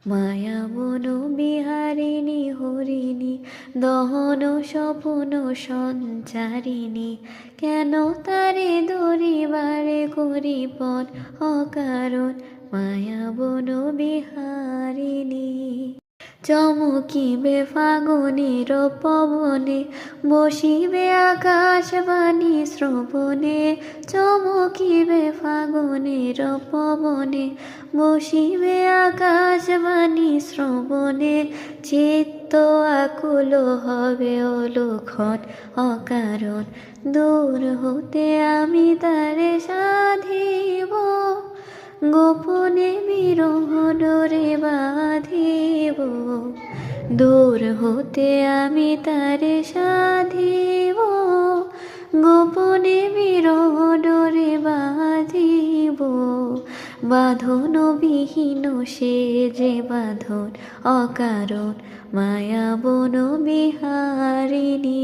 মায়া বন বিহারিণী হরিণী দহন স্বপন সঞ্চারিণী, কেন তারে দরিবারে করিপন অকারণ মায়া বন বিহারিণী। চমকিবে ফাগুনের পবনে, বসিবে আকাশবাণী শ্রবণে। চমকিবে ফাগুনের পবনে, বসিবে আকাশবাণী শ্রবণে। চিত্ত আকুল হবে অলক্ষণ অকারণ, দূর হতে আমি তারে সাধিব। গোপনে বিরহ ডোরে বাঁধিব, দূর হতে আমি তারে সাধিব। গোপনে বিরহ ডোরে বাঁধিব, বাঁধন বিহীন সে যে বাঁধন অকারণ মায়া বন বিহারিণী।